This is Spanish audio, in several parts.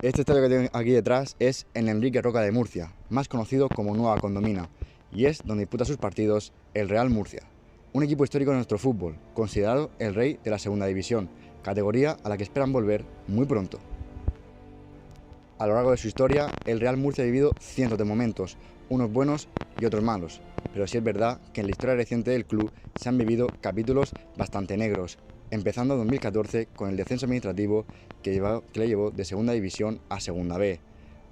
Este estadio que tengo aquí detrás es el Enrique Roca de Murcia, más conocido como Nueva Condomina, y es donde disputa sus partidos el Real Murcia, un equipo histórico de nuestro fútbol, considerado el rey de la segunda división, categoría a la que esperan volver muy pronto. A lo largo de su historia, el Real Murcia ha vivido cientos de momentos, unos buenos y otros malos, pero sí es verdad que en la historia reciente del club se han vivido capítulos bastante negros, empezando en 2014 con el descenso administrativo que le llevó de segunda división a segunda B.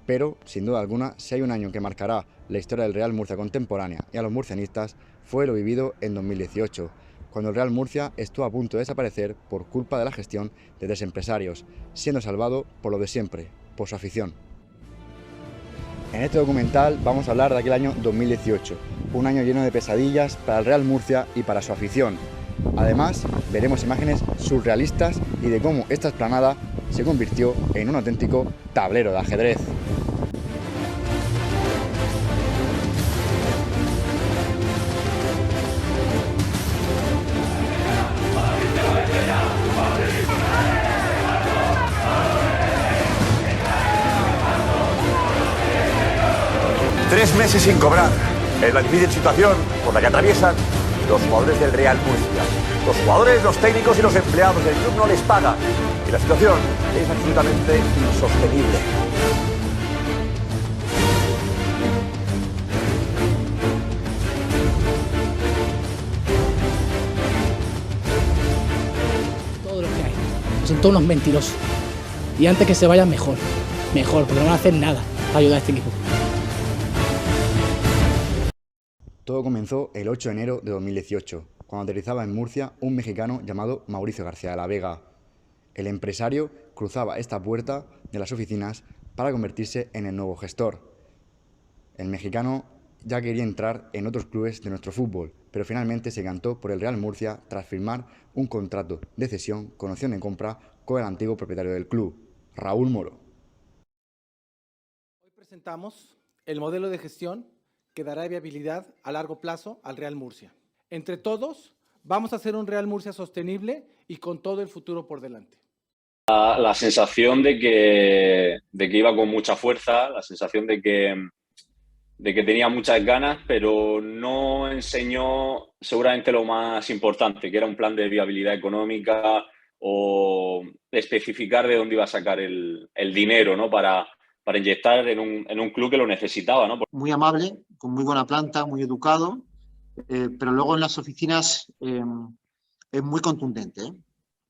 Pero, sin duda alguna, si hay un año que marcará la historia del Real Murcia contemporánea y a los murcianistas, fue lo vivido en 2018, cuando el Real Murcia estuvo a punto de desaparecer por culpa de la gestión de tres empresarios, siendo salvado por lo de siempre, por su afición. En este documental vamos a hablar de aquel año 2018, un año lleno de pesadillas para el Real Murcia y para su afición. Además, veremos imágenes surrealistas y de cómo esta explanada se convirtió en un auténtico tablero de ajedrez. Tres meses sin cobrar. Es la difícil situación por la que atraviesan los jugadores del Real Murcia. Los jugadores, los técnicos y los empleados del club no les pagan. Y la situación es absolutamente insostenible. Todo lo que hay. Son todos unos mentirosos. Y antes que se vayan, mejor. Mejor, porque no van a hacer nada para ayudar a este equipo. Todo comenzó el 8 de enero de 2018, cuando aterrizaba en Murcia un mexicano llamado Mauricio García de la Vega. El empresario cruzaba esta puerta de las oficinas para convertirse en el nuevo gestor. El mexicano ya quería entrar en otros clubes de nuestro fútbol, pero finalmente se decantó por el Real Murcia tras firmar un contrato de cesión con opción de compra con el antiguo propietario del club, Raúl Moro. Hoy presentamos el modelo de gestión que dará viabilidad a largo plazo al Real Murcia. Entre todos, vamos a hacer un Real Murcia sostenible y con todo el futuro por delante. La sensación de que iba con mucha fuerza, la sensación de que tenía muchas ganas, pero no enseñó seguramente lo más importante, que era un plan de viabilidad económica o especificar de dónde iba a sacar el dinero, ¿no? para inyectar en un club que lo necesitaba, ¿no? Muy amable, con muy buena planta, muy educado, pero luego en las oficinas es muy contundente, ¿eh?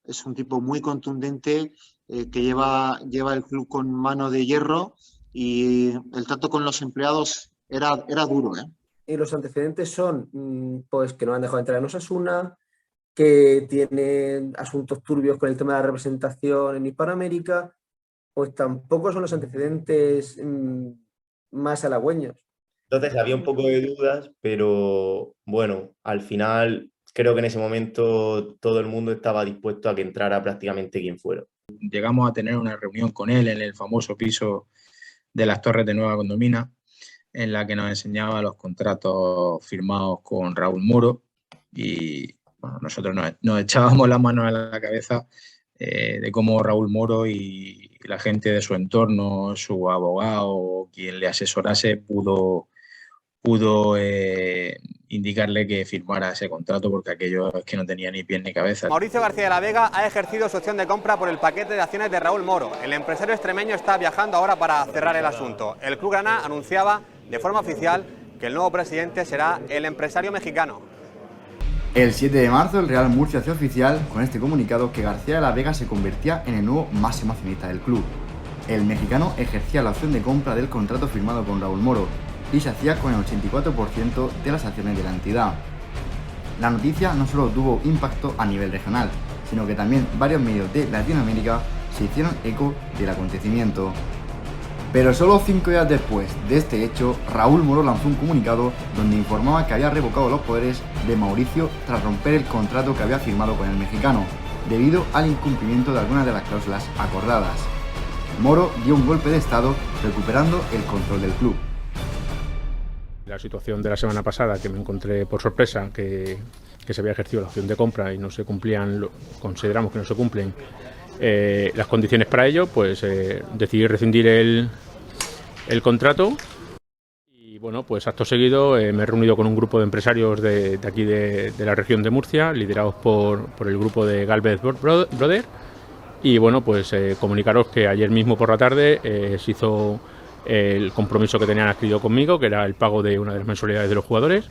Es un tipo muy contundente que lleva el club con mano de hierro y el trato con los empleados era duro, ¿eh? Y los antecedentes son pues que no han dejado de entrar en Osasuna, que tienen asuntos turbios con el tema de la representación en Hispanoamérica. Pues tampoco son los antecedentes más halagüeños. Entonces había un poco de dudas, pero bueno, al final creo que en ese momento todo el mundo estaba dispuesto a que entrara prácticamente quien fuera. Llegamos a tener una reunión con él en el famoso piso de las Torres de Nueva Condomina, en la que nos enseñaba los contratos firmados con Raúl Moro y bueno, nosotros nos echábamos las manos a la cabeza de cómo Raúl Moro y la gente de su entorno, su abogado, quien le asesorase, pudo indicarle que firmara ese contrato porque aquello es que no tenía ni pies ni cabeza. Mauricio García de la Vega ha ejercido su opción de compra por el paquete de acciones de Raúl Moro. El empresario extremeño está viajando ahora para cerrar el asunto. El Club Grana anunciaba de forma oficial que el nuevo presidente será el empresario mexicano. El 7 de marzo el Real Murcia hacía oficial con este comunicado que García de la Vega se convertía en el nuevo máximo accionista del club. El mexicano ejercía la opción de compra del contrato firmado con Raúl Moro y se hacía con el 84% de las acciones de la entidad. La noticia no solo tuvo impacto a nivel regional, sino que también varios medios de Latinoamérica se hicieron eco del acontecimiento. Pero solo 5 días después de este hecho, Raúl Moro lanzó un comunicado donde informaba que había revocado los poderes de Mauricio tras romper el contrato que había firmado con el mexicano, debido al incumplimiento de algunas de las cláusulas acordadas. Moro dio un golpe de estado recuperando el control del club. La situación de la semana pasada, que me encontré por sorpresa que se había ejercido la opción de compra y no se cumplían, consideramos que no se cumplen las condiciones para ello, pues decidí rescindir el contrato. Y bueno, pues acto seguido me he reunido con un grupo de empresarios de aquí de la región de Murcia, liderados por el grupo de Galvez Brothers. Y bueno, pues comunicaros que ayer mismo por la tarde se hizo el compromiso que tenían adquirido conmigo, que era el pago de una de las mensualidades de los jugadores,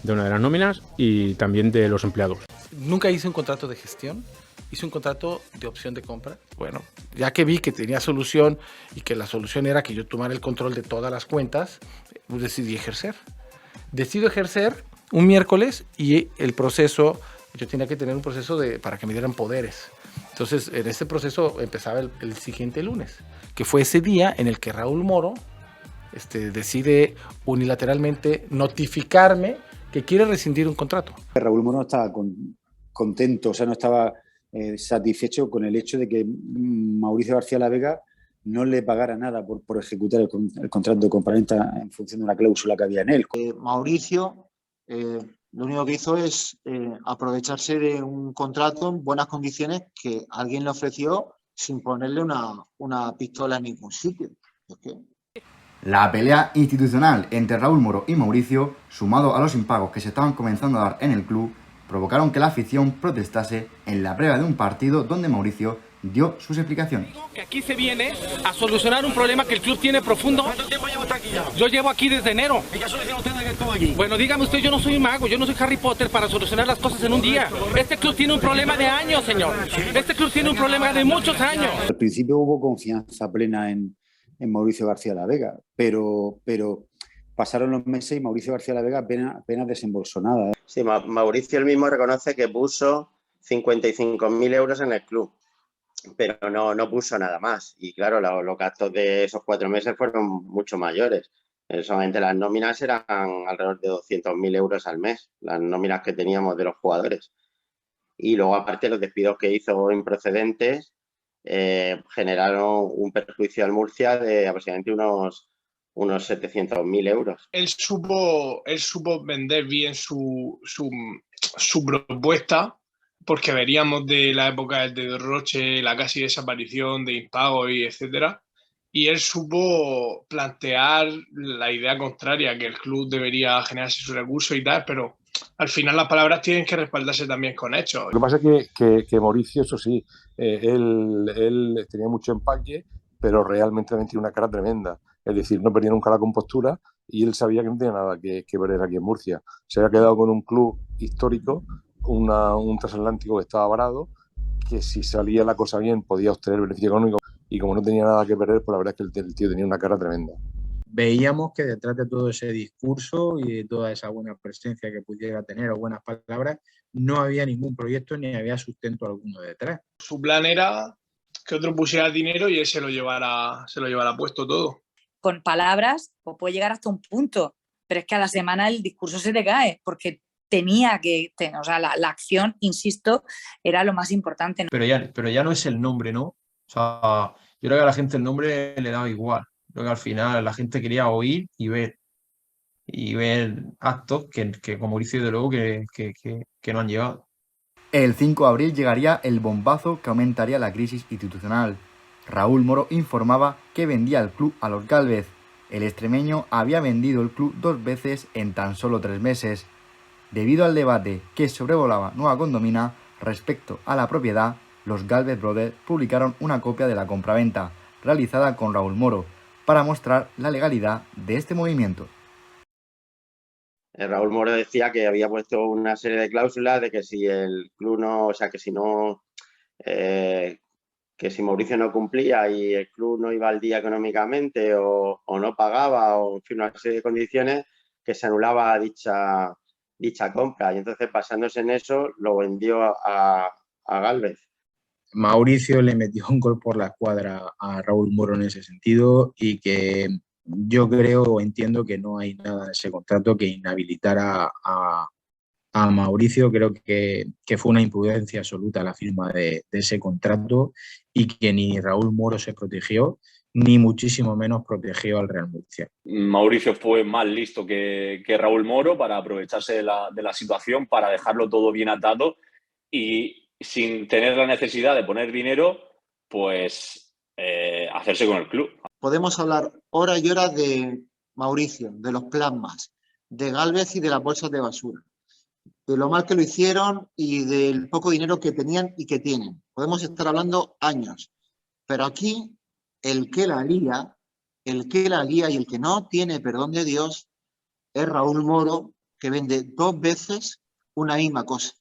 de una de las nóminas y también de los empleados. Nunca hice un contrato de gestión, hice un contrato de opción de compra. Bueno, ya que vi que tenía solución y que la solución era que yo tomara el control de todas las cuentas, pues decidí ejercer. Decido ejercer un miércoles y el proceso, yo tenía que tener un proceso para que me dieran poderes. Entonces, en ese proceso empezaba el siguiente lunes, que fue ese día en el que Raúl Moro decide unilateralmente notificarme que quiere rescindir un contrato. Raúl Moro no estaba contento, o sea, no estaba satisfecho con el hecho de que Mauricio García Lavega no le pagara nada por ejecutar el contrato de compraventa en función de una cláusula que había en él. Mauricio lo único que hizo es aprovecharse de un contrato en buenas condiciones que alguien le ofreció sin ponerle una pistola en ningún sitio. La pelea institucional entre Raúl Moro y Mauricio, sumado a los impagos que se estaban comenzando a dar en el club, provocaron que la afición protestase en la previa de un partido donde Mauricio dio sus explicaciones. Que aquí se viene a solucionar un problema que el club tiene profundo. ¿Cuánto tiempo lleva usted aquí ya? Yo llevo aquí desde enero. ¿Y qué solución usted que estuvo aquí? Bueno, dígame usted, yo no soy un mago, yo no soy Harry Potter para solucionar las cosas en un día. Este club tiene un problema de años, señor. Este club tiene un problema de muchos años. Al principio hubo confianza plena en Mauricio García Lavega, pero pasaron los meses y Mauricio García Lavega apenas desembolsó nada. Sí, Mauricio él mismo reconoce que puso 55.000 euros en el club, pero no puso nada más. Y claro, los gastos de esos 4 meses fueron mucho mayores. Solamente las nóminas eran alrededor de 200.000 euros al mes, las nóminas que teníamos de los jugadores. Y luego, aparte, los despidos que hizo improcedentes generaron un perjuicio al Murcia de aproximadamente unos 700.000 euros. Él supo vender bien su propuesta, porque veríamos de la época de derroche, la casi desaparición de impagos y etcétera, y él supo plantear la idea contraria, que el club debería generarse sus recursos y tal, pero al final las palabras tienen que respaldarse también con hechos. Lo que pasa es que Mauricio, eso sí, él tenía mucho empaque, pero realmente también tiene una cara tremenda. Es decir, no perdía nunca la compostura y él sabía que no tenía nada que perder aquí en Murcia. Se había quedado con un club histórico, un transatlántico que estaba varado, que si salía la cosa bien podía obtener beneficio económico, y como no tenía nada que perder, pues la verdad es que el tío tenía una cara tremenda. Veíamos que detrás de todo ese discurso y de toda esa buena presencia que pudiera tener o buenas palabras, no había ningún proyecto ni había sustento alguno detrás. Su plan era que otro pusiera dinero y él se lo llevara puesto todo. Con palabras pues puede llegar hasta un punto, pero es que a la semana el discurso se te cae, porque tenía que, o sea, la acción, insisto, era lo más importante, ¿no? Pero ya no es el nombre, ¿no? O sea, yo creo que a la gente el nombre le daba igual. Creo que al final la gente quería oír y ver actos que como dice de luego que no han llegado. El 5 de abril llegaría el bombazo que aumentaría la crisis institucional. Raúl Moro informaba que vendía el club a los Gálvez. El extremeño había vendido el club 2 veces en tan solo 3 meses. Debido al debate que sobrevolaba Nueva Condomina respecto a la propiedad, los Galvez Brothers publicaron una copia de la compraventa realizada con Raúl Moro para mostrar la legalidad de este movimiento. Raúl Moro decía que había puesto una serie de cláusulas de que si el club no, o sea, que si Mauricio no cumplía y el club no iba al día económicamente o no pagaba, o en fin, una serie de condiciones, que se anulaba dicha compra. Y entonces, basándose en eso, lo vendió a Gálvez. Mauricio le metió un gol por la escuadra a Raúl Moro en ese sentido, y que yo creo o entiendo que no hay nada en ese contrato que inhabilitara a Mauricio. Creo que fue una imprudencia absoluta la firma de ese contrato, y que ni Raúl Moro se protegió, ni muchísimo menos protegió al Real Murcia. Mauricio fue más listo que Raúl Moro para aprovecharse de la situación, para dejarlo todo bien atado y sin tener la necesidad de poner dinero, pues hacerse con el club. Podemos hablar horas y horas de Mauricio, de los plasmas, de Gálvez y de las bolsas de basura, de lo mal que lo hicieron y del poco dinero que tenían y que tienen. Podemos estar hablando años, pero aquí el que la lía y el que no tiene perdón de Dios es Raúl Moro, que vende 2 veces una misma cosa.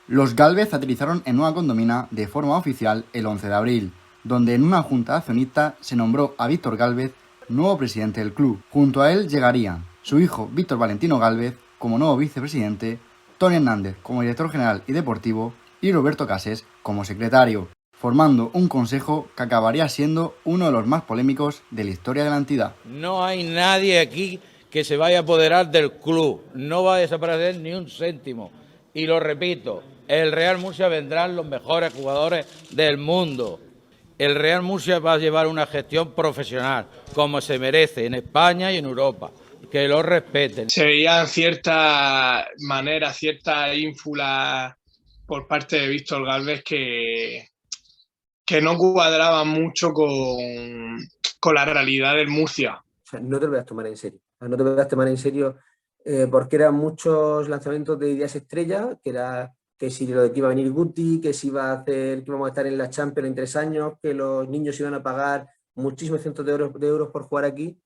Los Gálvez aterrizaron en Nueva Condomina de forma oficial el 11 de abril, donde en una junta de accionistas se nombró a Víctor Gálvez nuevo presidente del club. Junto a él llegarían su hijo Víctor Valentino Gálvez como nuevo vicepresidente, Tony Hernández como director general y deportivo y Roberto Casés como secretario, formando un consejo que acabaría siendo uno de los más polémicos de la historia de la entidad. No hay nadie aquí que se vaya a apoderar del club, no va a desaparecer ni un céntimo. Y lo repito, el Real Murcia vendrán los mejores jugadores del mundo. El Real Murcia va a llevar una gestión profesional, como se merece en España y en Europa. Que lo respeten. Se veían cierta manera, cierta ínfula por parte de Víctor Gálvez que no cuadraban mucho con la realidad del Murcia. O sea, no te lo voy a tomar en serio. No te lo voy a tomar en serio porque eran muchos lanzamientos de ideas estrella, que era que si lo de que iba a venir Guti, que si iba a hacer, que íbamos a estar en la Champions en 3 años, que los niños iban a pagar muchísimos cientos de euros por jugar aquí.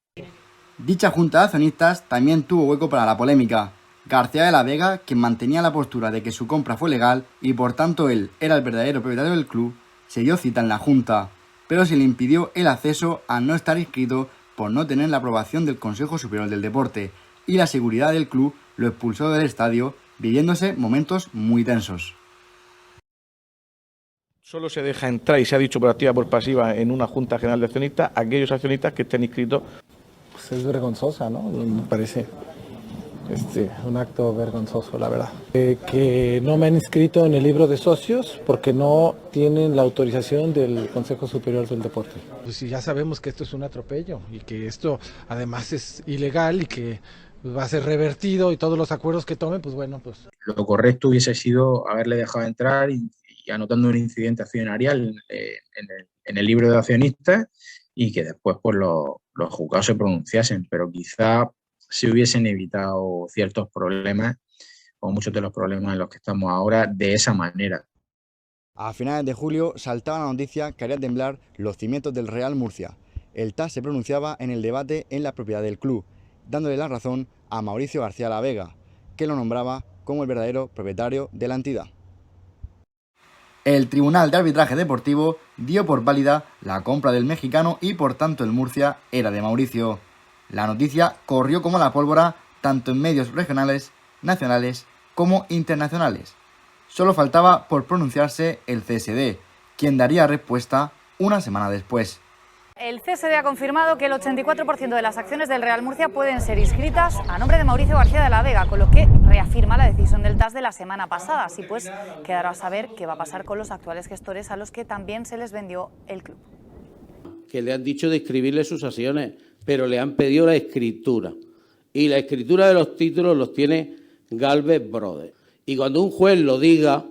Dicha junta de accionistas también tuvo hueco para la polémica. García de la Vega, quien mantenía la postura de que su compra fue legal y por tanto él era el verdadero propietario del club, se dio cita en la junta, pero se le impidió el acceso a no estar inscrito por no tener la aprobación del Consejo Superior del Deporte, y la seguridad del club lo expulsó del estadio, viviéndose momentos muy tensos. Solo se deja entrar, y se ha dicho por activa por pasiva, en una Junta General de Accionistas, aquellos accionistas que estén inscritos. Pues es vergonzosa, ¿no? Me parece un acto vergonzoso, la verdad. Que no me han inscrito en el libro de socios porque no tienen la autorización del Consejo Superior del Deporte. Pues ya sabemos que esto es un atropello y que esto además es ilegal y que va a ser revertido y todos los acuerdos que tomen, pues bueno, pues... Lo correcto hubiese sido haberle dejado entrar y anotando un incidente accionarial en el libro de accionistas y que después pues los juzgados se pronunciasen, pero quizá se hubiesen evitado ciertos problemas o muchos de los problemas en los que estamos ahora de esa manera. A finales de julio saltaba la noticia que haría temblar los cimientos del Real Murcia. El TAS se pronunciaba en el debate en la propiedad del club, dándole la razón a Mauricio García La Vega, que lo nombraba como el verdadero propietario de la entidad. El Tribunal de Arbitraje Deportivo dio por válida la compra del mexicano y por tanto el Murcia era de Mauricio. La noticia corrió como la pólvora tanto en medios regionales, nacionales como internacionales. Solo faltaba por pronunciarse el CSD, quien daría respuesta una semana después. El CSD ha confirmado que el 84% de las acciones del Real Murcia pueden ser inscritas a nombre de Mauricio García de la Vega, con lo que reafirma la decisión del TAS de la semana pasada. Así pues, quedará a saber qué va a pasar con los actuales gestores a los que también se les vendió el club. Que le han dicho de escribirle sus acciones, pero le han pedido la escritura. Y la escritura de los títulos los tiene Gálvez Brothers. Y cuando un juez lo diga,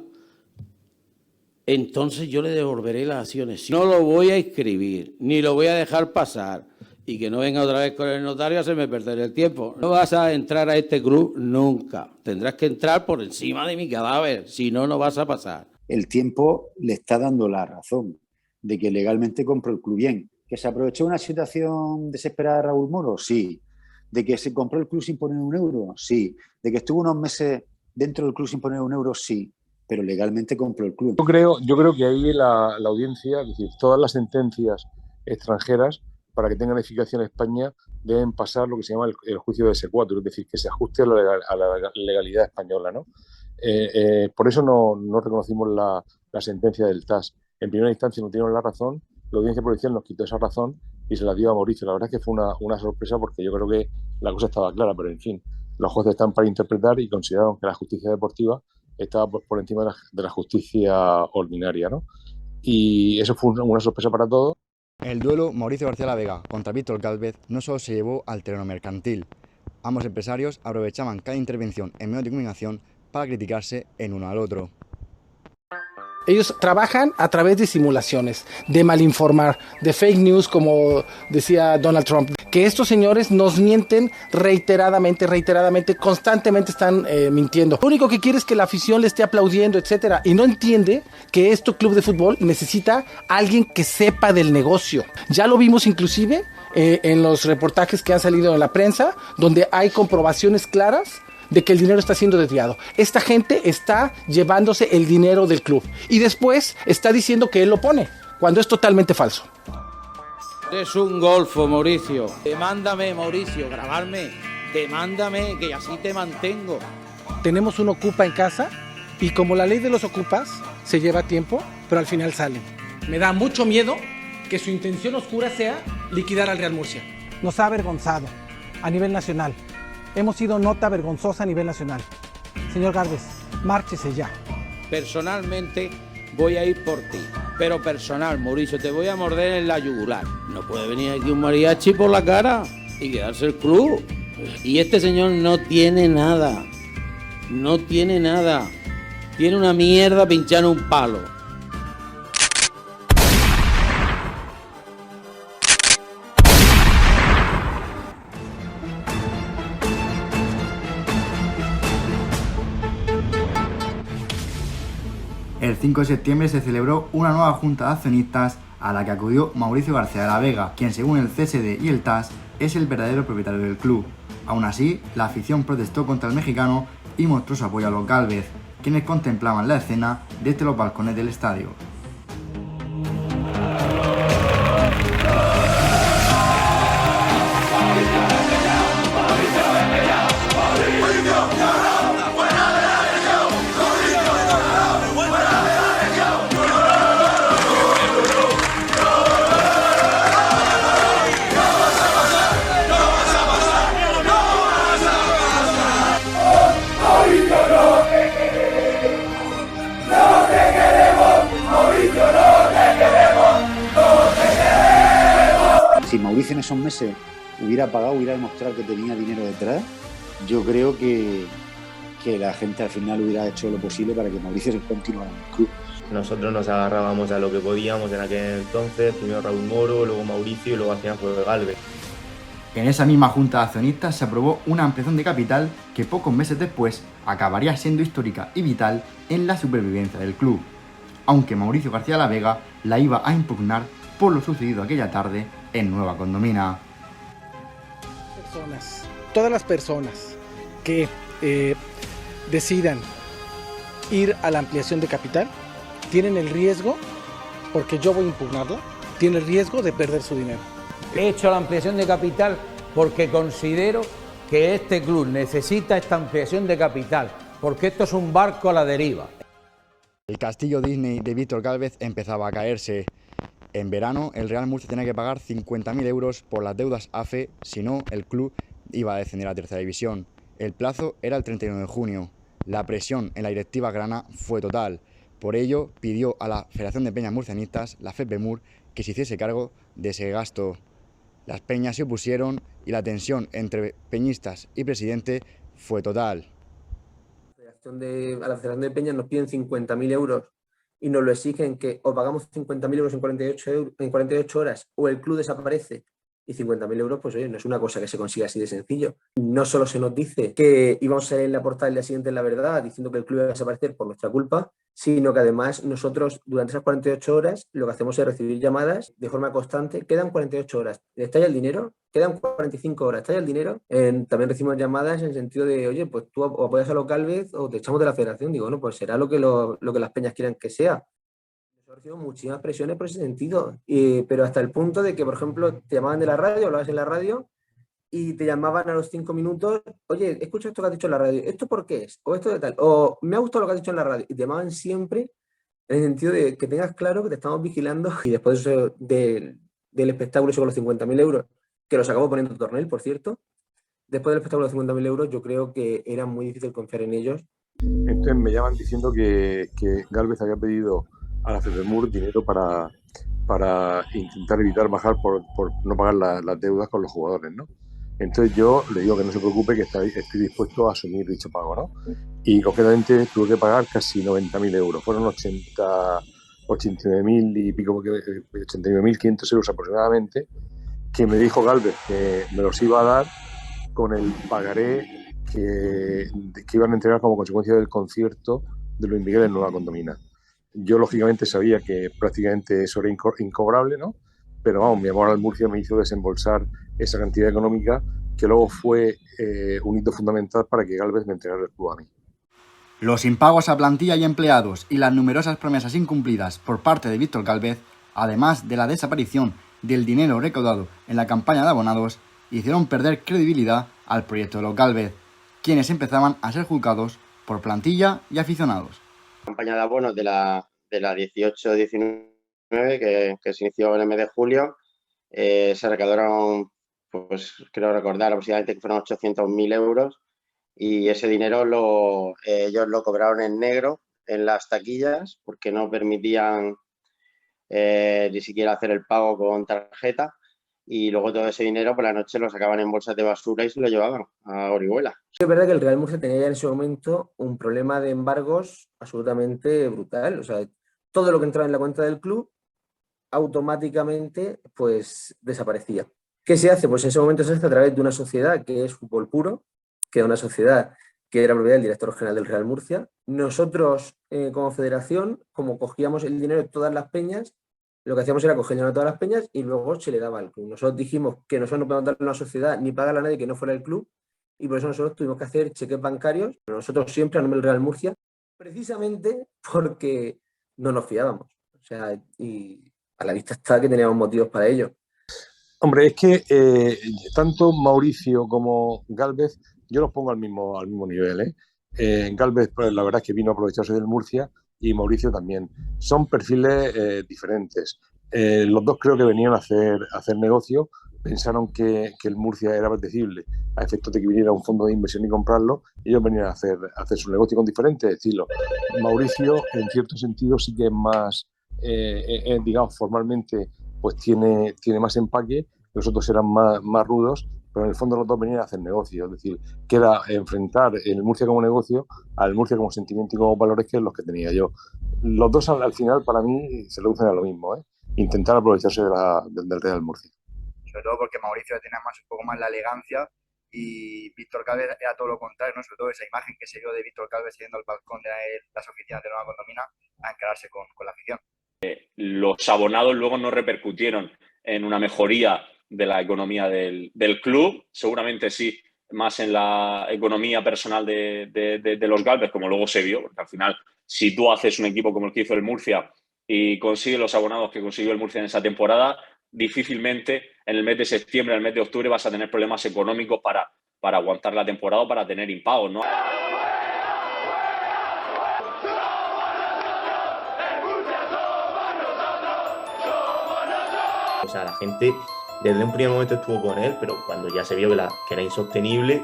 entonces yo le devolveré las acciones. No lo voy a escribir, ni lo voy a dejar pasar. Y que no venga otra vez con el notario a hacerme perder el tiempo. No vas a entrar a este club nunca. Tendrás que entrar por encima de mi cadáver, si no, no vas a pasar. El tiempo le está dando la razón de que legalmente compró el club bien. ¿Que se aprovechó una situación desesperada de Raúl Moro? Sí. ¿De que se compró el club sin poner un euro? Sí. ¿De que estuvo unos meses dentro del club sin poner un euro? Sí. Pero legalmente compró el club. Yo creo que ahí la audiencia, es decir, todas las sentencias extranjeras, para que tengan eficacia en España, deben pasar lo que se llama el juicio de S4, es decir, que se ajuste a la legalidad española, ¿no? Por eso no reconocimos la sentencia del TAS. En primera instancia no tuvieron la razón, la audiencia provincial nos quitó esa razón y se la dio a Mauricio. La verdad es que fue una sorpresa porque yo creo que la cosa estaba clara, pero en fin, los jueces están para interpretar y consideraron que la justicia deportiva estaba por encima de la justicia ordinaria, ¿no? Y eso fue una sorpresa para todos. El duelo Mauricio García La Vega contra Víctor Gálvez no solo se llevó al terreno mercantil. Ambos empresarios aprovechaban cada intervención en medios de comunicación para criticarse en uno al otro. Ellos trabajan a través de simulaciones, de malinformar, de fake news, como decía Donald Trump. Que estos señores nos mienten reiteradamente, constantemente están mintiendo. Lo único que quiere es que la afición le esté aplaudiendo, etcétera, y no entiende que este club de fútbol necesita a alguien que sepa del negocio. Ya lo vimos inclusive en los reportajes que han salido en la prensa, donde hay comprobaciones claras de que el dinero está siendo desviado. Esta gente está llevándose el dinero del club y después está diciendo que él lo pone, cuando es totalmente falso. Es un golfo, Mauricio. Demándame, Mauricio, grabarme. Demándame, que así te mantengo. Tenemos un ocupa en casa y como la ley de los ocupas se lleva tiempo, pero al final salen. Me da mucho miedo que su intención oscura sea liquidar al Real Murcia. Nos ha avergonzado a nivel nacional. Hemos sido nota vergonzosa a nivel nacional. Señor Gálvez, márchese ya. Personalmente voy a ir por ti. Pero personal, Mauricio, te voy a morder en la yugular. No puede venir aquí un mariachi por la cara y quedarse el club. Y este señor no tiene nada. No tiene nada. Tiene una mierda pinchada en un palo. El 5 de septiembre se celebró una nueva junta de accionistas a la que acudió Mauricio García de la Vega, quien según el CSD y el TAS es el verdadero propietario del club. Aún así, la afición protestó contra el mexicano y mostró su apoyo a los Gálvez, quienes contemplaban la escena desde los balcones del estadio. Si Mauricio en esos meses hubiera pagado, hubiera demostrado que tenía dinero detrás, yo creo que la gente al final hubiera hecho lo posible para que Mauricio se continuara en el club. Nosotros nos agarrábamos a lo que podíamos en aquel entonces, primero Raúl Moro, luego Mauricio y luego al final fue Gálvez. En esa misma junta de accionistas se aprobó una ampliación de capital que pocos meses después acabaría siendo histórica y vital en la supervivencia del club, aunque Mauricio García de la Vega la iba a impugnar por lo sucedido aquella tarde en Nueva Condomina. Todas las personas que decidan ir a la ampliación de capital tienen el riesgo, porque yo voy a impugnarla, tienen el riesgo de perder su dinero. He hecho la ampliación de capital porque considero que este club necesita esta ampliación de capital, porque esto es un barco a la deriva. El castillo Disney de Víctor Gálvez empezaba a caerse. En verano, el Real Murcia tenía que pagar 50.000 euros por las deudas AFE, si no, el club iba a descender a tercera división. El plazo era el 31 de junio. La presión en la directiva grana fue total. Por ello, pidió a la Federación de Peñas Murcianistas, la FEPEMUR, que se hiciese cargo de ese gasto. Las peñas se opusieron y la tensión entre peñistas y presidente fue total. A la Federación de Peñas nos piden 50.000 euros y nos lo exigen que o pagamos 50.000 euros en 48 horas o el club desaparece. Y 50.000 euros, pues oye, no es una cosa que se consiga así de sencillo. No solo se nos dice que íbamos a salir en la portada el día siguiente en La Verdad diciendo que el club iba a desaparecer por nuestra culpa, sino que además nosotros durante esas 48 horas lo que hacemos es recibir llamadas de forma constante. Quedan 48 horas, ¿está ya el dinero? Quedan 45 horas, ¿está ya el dinero? También recibimos llamadas en el sentido de, oye, pues tú apoyas a los Gálvez o te echamos de la federación. Digo, no, pues será lo que las peñas quieran que sea. Recibo muchísimas presiones por ese sentido, pero hasta el punto de que, por ejemplo, te llamaban de la radio, hablabas en la radio y te llamaban a los 5 minutos, oye, escucha esto que has dicho en la radio, ¿esto por qué es? O esto de tal, o me ha gustado lo que has dicho en la radio, y te llamaban siempre en el sentido de que tengas claro que te estamos vigilando. Y después del espectáculo con los 50.000 euros, que los acabo poniendo Tornel, por cierto, después del espectáculo de 50.000 euros yo creo que era muy difícil confiar en ellos. Entonces me llaman diciendo que Gálvez había pedido a la FEPEMUR dinero para intentar evitar bajar por no pagar las deudas con los jugadores, ¿no? Entonces yo le digo que no se preocupe, que estoy dispuesto a asumir dicho pago, ¿no? Y concretamente tuve que pagar casi 90.000 euros, fueron 89.000 y pico, 89.500 euros aproximadamente, que me dijo Gálvez que me los iba a dar con el pagaré que iban a entregar como consecuencia del concierto de Luis Miguel en Nueva Condomina. Yo lógicamente sabía que prácticamente eso era incobrable, ¿no? Pero vamos, mi amor al Murcia me hizo desembolsar esa cantidad económica que luego fue un hito fundamental para que Gálvez me entregara el club a mí. Los impagos a plantilla y empleados y las numerosas promesas incumplidas por parte de Víctor Gálvez, además de la desaparición del dinero recaudado en la campaña de abonados, hicieron perder credibilidad al proyecto de los Gálvez, quienes empezaban a ser juzgados por plantilla y aficionados. La campaña de abonos de la 18-19 que se inició en el mes de julio, se recaudaron, pues creo recordar, aproximadamente que fueron 800.000 euros, y ese dinero ellos lo cobraron en negro en las taquillas porque no permitían ni siquiera hacer el pago con tarjeta, y luego todo ese dinero por la noche lo sacaban en bolsas de basura y se lo llevaban a Orihuela. Es verdad que el Real Murcia tenía ya en ese momento un problema de embargos absolutamente brutal. O sea, todo lo que entraba en la cuenta del club automáticamente pues desaparecía. ¿Qué se hace? Pues en ese momento se hace a través de una sociedad que es Fútbol Puro, que era una sociedad que era propiedad del director general del Real Murcia. Nosotros, como federación, como cogíamos el dinero de todas las peñas, lo que hacíamos era coger a todas las peñas y luego se le daba al club. Nosotros dijimos que nosotros no podíamos darle a una sociedad ni pagarle a nadie que no fuera el club, y por eso nosotros tuvimos que hacer cheques bancarios, pero nosotros siempre a nombre del Real Murcia, precisamente porque no nos fiábamos. O sea, y a la vista está que teníamos motivos para ello. Hombre, es que tanto Mauricio como Gálvez, yo los pongo al mismo nivel, ¿eh? Gálvez, pues, la verdad es que vino a aprovecharse del Murcia, y Mauricio también. Son perfiles diferentes. Los dos creo que venían a hacer negocio, pensaron que el Murcia era apetecible a efectos de que viniera un fondo de inversión y comprarlo. Ellos venían a hacer su negocio con diferentes estilos. Mauricio, en cierto sentido, sí que es más, digamos, formalmente, pues tiene más empaque. Los otros eran más rudos, pero en el fondo los dos venían a hacer negocio. Es decir, que era enfrentar el Murcia como negocio al Murcia como sentimiento y como valores, que es los que tenía yo. Los dos al final, para mí, se reducen a lo mismo, ¿eh? Intentar aprovecharse del Real Murcia. Sobre todo porque Mauricio tenía un poco más la elegancia, y Víctor Gálvez era todo lo contrario, ¿no? Sobre todo esa imagen que se vio de Víctor Gálvez saliendo al balcón de las oficinas de Nueva Condomina a encararse con la afición. Los abonados luego no repercutieron en una mejoría de la economía del club, seguramente sí, más en la economía personal de los Gálvez, como luego se vio, porque al final, si tú haces un equipo como el que hizo el Murcia y consigues los abonados que consiguió el Murcia en esa temporada, difícilmente en el mes de septiembre, en el mes de octubre vas a tener problemas económicos para aguantar la temporada o para tener impagos, ¿no? O sea, la gente desde un primer momento estuvo con él, pero cuando ya se vio que era insostenible,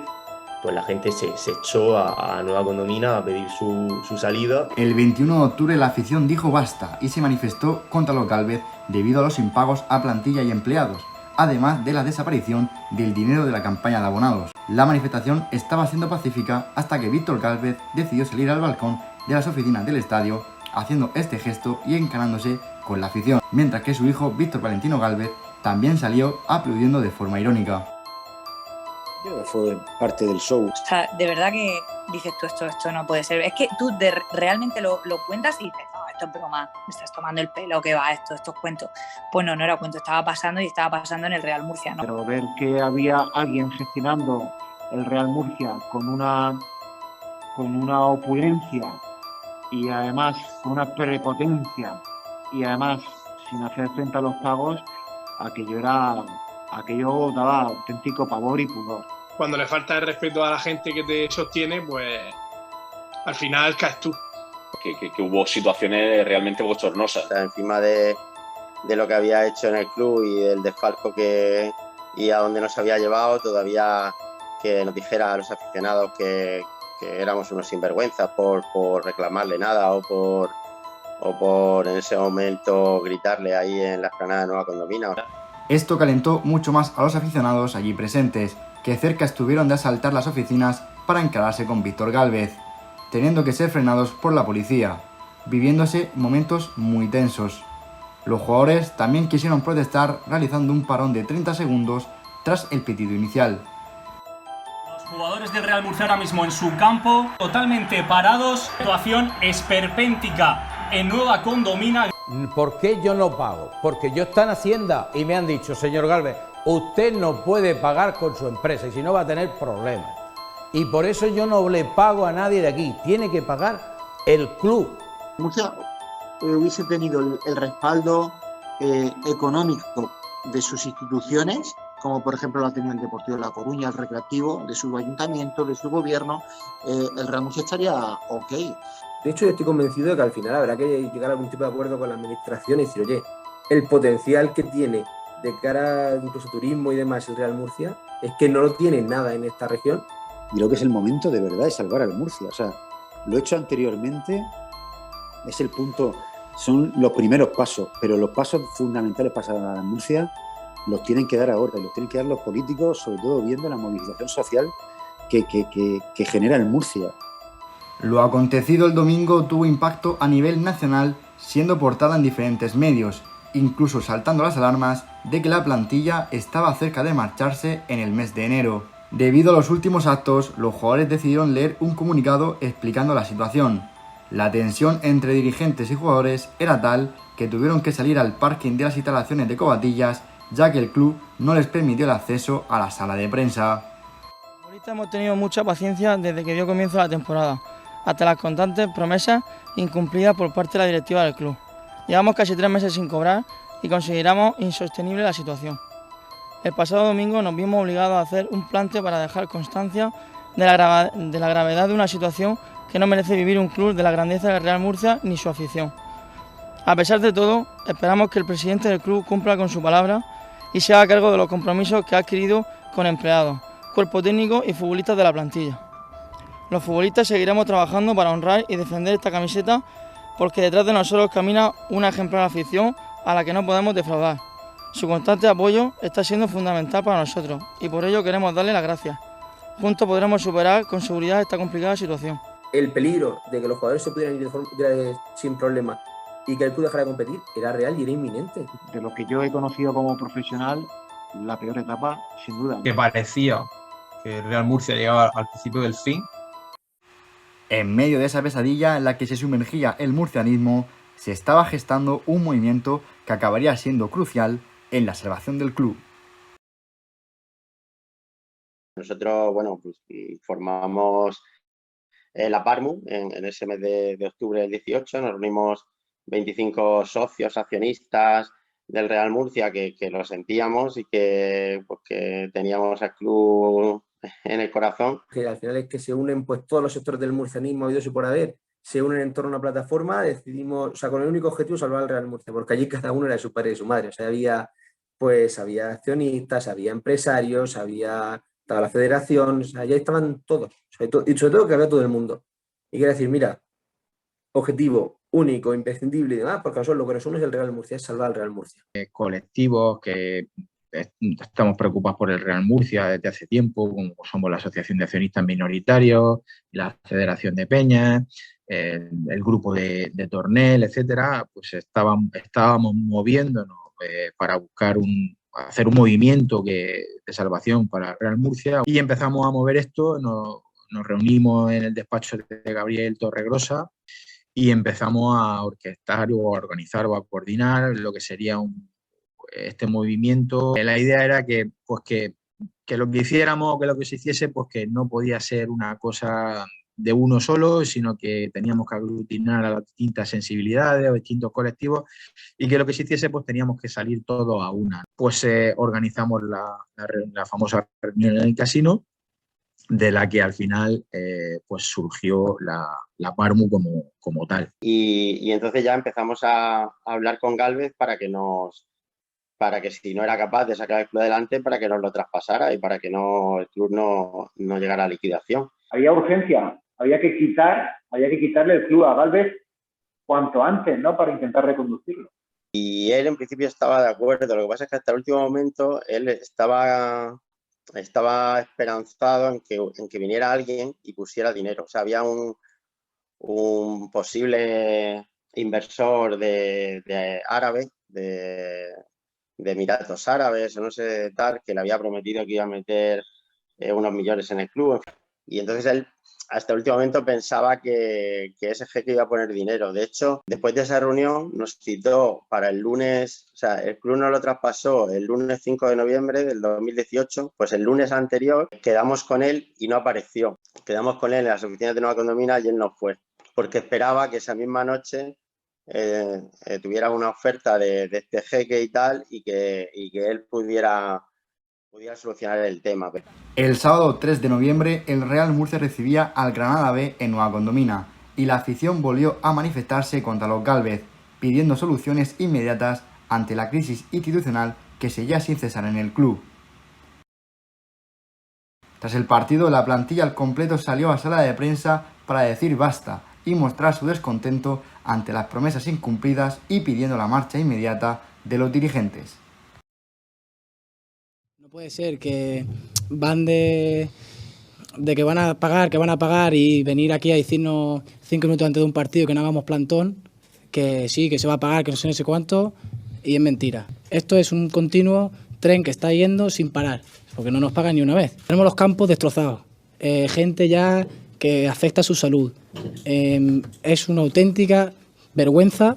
pues la gente se echó a Nueva Condomina a pedir su salida. El 21 de octubre la afición dijo basta y se manifestó contra los Gálvez debido a los impagos a plantilla y empleados, además de la desaparición del dinero de la campaña de abonados. La manifestación estaba siendo pacífica hasta que Víctor Gálvez decidió salir al balcón de las oficinas del estadio, haciendo este gesto y encarándose con la afición, mientras que su hijo Víctor Valentino Gálvez también salió aplaudiendo de forma irónica. Fue parte del show. O sea, de verdad que dices tú, esto no puede ser. Es que tú realmente lo cuentas y dices, no, esto es broma, me estás tomando el pelo, ¿qué va esto? Estos cuentos. Pues no era cuento, estaba pasando en el Real Murcia, ¿no? Pero ver que había alguien gestionando el Real Murcia con una opulencia y además con una prepotencia y además sin hacer frente a los pagos, aquello daba auténtico pavor y pudor. Cuando le falta el respeto a la gente que te sostiene, pues al final caes tú. Que hubo situaciones realmente bochornosas. O sea, encima de lo que había hecho en el club y el desfalco y a dónde nos había llevado, todavía que nos dijera a los aficionados que éramos unos sinvergüenzas por reclamarle nada o por en ese momento gritarle ahí en la explanada de Nueva Condomina. Esto calentó mucho más a los aficionados allí presentes, que cerca estuvieron de asaltar las oficinas para encararse con Víctor Gálvez, teniendo que ser frenados por la policía, viviéndose momentos muy tensos. Los jugadores también quisieron protestar realizando un parón de 30 segundos tras el pitido inicial. Los jugadores del Real Murcia ahora mismo en su campo, totalmente parados, situación esperpéntica en Nueva Condomina. ¿Por qué yo no pago? Porque yo estoy en Hacienda y me han dicho, señor Gálvez, usted no puede pagar con su empresa y si no va a tener problemas. Y por eso yo no le pago a nadie de aquí, tiene que pagar el club. Murcia hubiese tenido el respaldo económico de sus instituciones, como por ejemplo lo ha tenido el Deportivo de La Coruña, el Recreativo, de su ayuntamiento, de su gobierno, el Real Murcia estaría ok. De hecho, yo estoy convencido de que al final habrá que llegar a algún tipo de acuerdo con la administración y decir, oye, el potencial que tiene de cara incluso turismo y demás el Real Murcia es que no lo tiene nada en esta región. Y creo que es el momento de verdad de salvar al Murcia. O sea, lo he hecho anteriormente, es el punto, son los primeros pasos, pero los pasos fundamentales para salvar al Murcia los tienen que dar ahora, y los tienen que dar los políticos, sobre todo viendo la movilización social que genera el Murcia. Lo acontecido el domingo tuvo impacto a nivel nacional, siendo portada en diferentes medios, incluso saltando las alarmas de que la plantilla estaba cerca de marcharse en el mes de enero. Debido a los últimos actos, los jugadores decidieron leer un comunicado explicando la situación. La tensión entre dirigentes y jugadores era tal que tuvieron que salir al parking de las instalaciones de Covatillas, ya que el club no les permitió el acceso a la sala de prensa. Ahorita hemos tenido mucha paciencia desde que dio comienzo la temporada, hasta las constantes promesas incumplidas por parte de la directiva del club. Llevamos casi 3 meses sin cobrar y consideramos insostenible la situación. El pasado domingo nos vimos obligados a hacer un plante para dejar constancia de la gravedad de una situación que no merece vivir un club de la grandeza del Real Murcia ni su afición. A pesar de todo, esperamos que el presidente del club cumpla con su palabra y se haga cargo de los compromisos que ha adquirido con empleados, cuerpo técnico y futbolistas de la plantilla. Los futbolistas seguiremos trabajando para honrar y defender esta camiseta porque detrás de nosotros camina una ejemplar afición a la que no podemos defraudar. Su constante apoyo está siendo fundamental para nosotros y por ello queremos darle las gracias. Juntos podremos superar con seguridad esta complicada situación. El peligro de que los jugadores se pudieran ir sin problema y que el club dejara de competir era real y era inminente. De lo que yo he conocido como profesional, la peor etapa, sin duda. Que parecía que el Real Murcia llegaba al principio del fin. En medio de esa pesadilla en la que se sumergía el murcianismo, se estaba gestando un movimiento que acabaría siendo crucial en la salvación del club. Nosotros, bueno, pues formamos la PARMU en ese mes de octubre del 18, nos reunimos 25 socios, accionistas del Real Murcia que lo sentíamos y que teníamos al club en el corazón. Que al final es que se unen pues todos los sectores del murcianismo habidos y por haber, se unen en torno a una plataforma, decidimos, o sea, con el único objetivo salvar al Real Murcia, porque allí cada uno era de su padre y de su madre, o sea, había accionistas, había empresarios, estaba la federación, o sea, ya estaban todos, y sobre todo que había todo el mundo. Y quiero decir, mira, objetivo único, imprescindible y demás, porque nosotros lo que nos une es el Real Murcia, es salvar al Real Murcia. Colectivos que estamos preocupados por el Real Murcia desde hace tiempo, como somos la Asociación de Accionistas Minoritarios, la Federación de Peñas, el grupo de Tornel, etcétera, pues estábamos moviéndonos para buscar hacer un movimiento de salvación para el Real Murcia y empezamos a mover esto, nos reunimos en el despacho de Gabriel Torregrosa y empezamos a orquestar o a organizar o a coordinar lo que sería este movimiento. La idea era que lo que hiciéramos, que lo que se hiciese, pues que no podía ser una cosa de uno solo, sino que teníamos que aglutinar a las distintas sensibilidades, a distintos colectivos, y que lo que se hiciese, pues teníamos que salir todos a una. Pues organizamos la famosa reunión en el casino, de la que al final pues surgió la PARMU como tal. Y entonces ya empezamos a hablar con Gálvez para que si no era capaz de sacar el club adelante, para que nos lo traspasara y para que el club no llegara a liquidación. Había urgencia, había que quitarle el club a Gálvez cuanto antes, ¿no?, para intentar reconducirlo. Y él en principio estaba de acuerdo, lo que pasa es que hasta el último momento él estaba estaba esperanzado en que viniera alguien y pusiera dinero. O sea, había un posible inversor de árabe, de Emiratos Árabes, o no sé tal, que le había prometido que iba a meter unos millones en el club. Y entonces él, hasta el último momento, pensaba que ese jeque iba a poner dinero. De hecho, después de esa reunión, nos citó para el lunes, o sea, el club nos lo traspasó el lunes 5 de noviembre del 2018, pues el lunes anterior quedamos con él y no apareció. Quedamos con él en las oficinas de Nueva Condomina y él no fue, porque esperaba que esa misma noche tuviera una oferta de este jeque y tal, y que él pudiera solucionar el tema. El sábado 3 de noviembre, el Real Murcia recibía al Granada B en Nueva Condomina y la afición volvió a manifestarse contra los Gálvez, pidiendo soluciones inmediatas ante la crisis institucional que seguía sin cesar en el club. Tras el partido, la plantilla al completo salió a sala de prensa para decir basta y mostrar su descontento ante las promesas incumplidas y pidiendo la marcha inmediata de los dirigentes. No puede ser que van de que van a pagar y venir aquí a decirnos 5 minutos antes de un partido que no hagamos plantón, que sí, que se va a pagar, que no sé cuánto, y es mentira. Esto es un continuo tren que está yendo sin parar, porque no nos pagan ni una vez. Tenemos los campos destrozados, gente ya que afecta a su salud. Es una auténtica vergüenza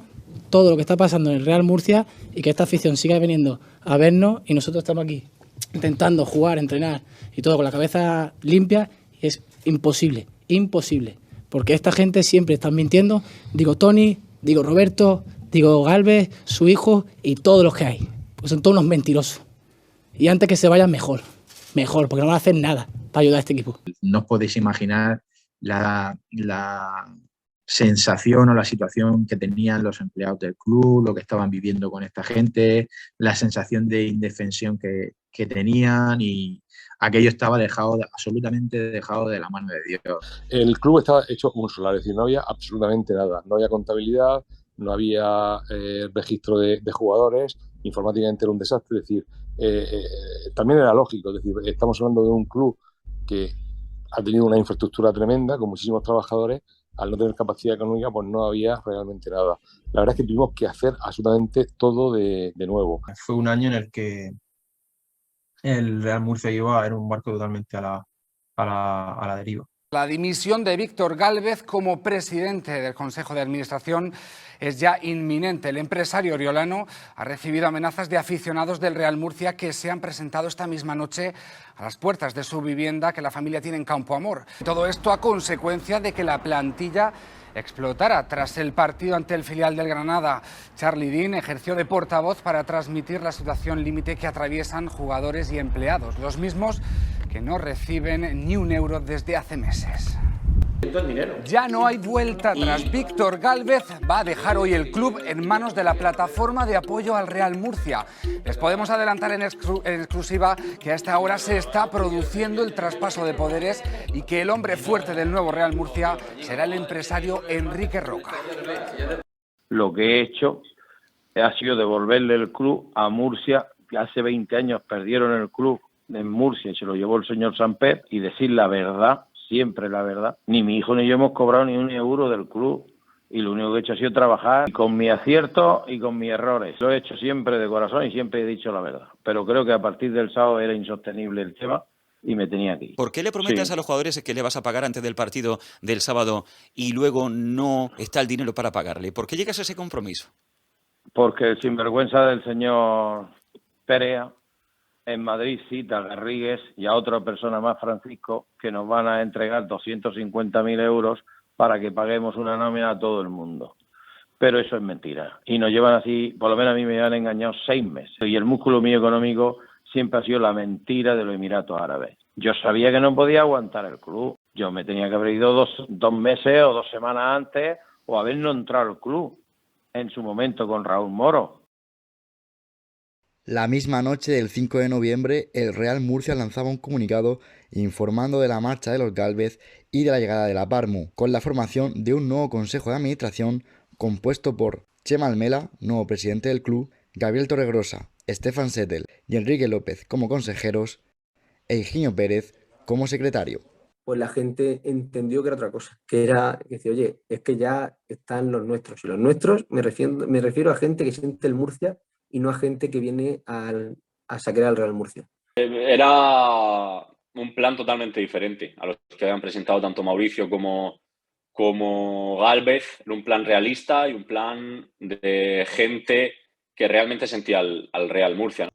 todo lo que está pasando en el Real Murcia y que esta afición siga viniendo a vernos y nosotros estamos aquí intentando jugar, entrenar y todo con la cabeza limpia, y es imposible, porque esta gente siempre está mintiendo. Digo Tony, digo Roberto, digo Gálvez, su hijo y todos los que hay, pues son todos unos mentirosos. Y antes que se vayan, mejor, porque no van a hacer nada para ayudar a este equipo. No os podéis imaginar la sensación o la situación que tenían los empleados del club, lo que estaban viviendo con esta gente, la sensación de indefensión que tenían, y aquello estaba absolutamente dejado de la mano de Dios. El club estaba hecho un solar, es decir, no había absolutamente nada, no había contabilidad, no había registro de jugadores, informáticamente era un desastre, es decir, también era lógico, es decir, estamos hablando de un club que ha tenido una infraestructura tremenda con muchísimos trabajadores. Al no tener capacidad económica, pues no había realmente nada. La verdad es que tuvimos que hacer absolutamente todo de nuevo. Fue un año en el que el Real Murcia iba en un barco totalmente a la deriva. La dimisión de Víctor Gálvez como presidente del Consejo de Administración es ya inminente. El empresario oriolano ha recibido amenazas de aficionados del Real Murcia que se han presentado esta misma noche a las puertas de su vivienda que la familia tiene en Campo Amor. Todo esto a consecuencia de que la plantilla explotara tras el partido ante el filial del Granada. Charlie Dean ejerció de portavoz para transmitir la situación límite que atraviesan jugadores y empleados, los mismos que no reciben ni un euro desde hace meses. Ya no hay vuelta atrás. Víctor Gálvez va a dejar hoy el club en manos de la plataforma de apoyo al Real Murcia. Les podemos adelantar en exclusiva que a esta hora se está produciendo el traspaso de poderes y que el hombre fuerte del nuevo Real Murcia será el empresario Enrique Roca. Lo que he hecho ha sido devolverle el club a Murcia, que hace 20 años perdieron el club en Murcia y se lo llevó el señor Samper, y decir la verdad, siempre la verdad. Ni mi hijo ni yo hemos cobrado ni un euro del club, y lo único que he hecho ha sido trabajar con mis aciertos y con mis errores. Lo he hecho siempre de corazón y siempre he dicho la verdad, pero creo que a partir del sábado era insostenible el tema y me tenía que ir. ¿Por qué le prometes a los jugadores que le vas a pagar antes del partido del sábado y luego no está el dinero para pagarle? ¿Por qué llegas a ese compromiso? Porque el sinvergüenza del señor Perea en Madrid cita a Garrigues y a otra persona más, Francisco, que nos van a entregar 250.000 euros para que paguemos una nómina a todo el mundo. Pero eso es mentira. Y nos llevan así, por lo menos a mí me han engañado 6 meses. Y el músculo mío económico siempre ha sido la mentira de los Emiratos Árabes. Yo sabía que no podía aguantar el club. Yo me tenía que haber ido 2 meses o 2 semanas antes, o haber no entrado al club en su momento con Raúl Moro. La misma noche del 5 de noviembre, el Real Murcia lanzaba un comunicado informando de la marcha de los Gálvez y de la llegada de la Parmu, con la formación de un nuevo consejo de administración compuesto por Chema Almela, nuevo presidente del club, Gabriel Torregrosa, Stefan Settel y Enrique López como consejeros, e Higinio Pérez como secretario. Pues la gente entendió que era otra cosa, que decía, oye, es que ya están los nuestros. Y los nuestros me refiero a gente que siente el Murcia y no a gente que viene a saquear al Real Murcia. Era un plan totalmente diferente a los que habían presentado tanto Mauricio como Gálvez. Era un plan realista y un plan de gente que realmente sentía al Real Murcia, ¿no?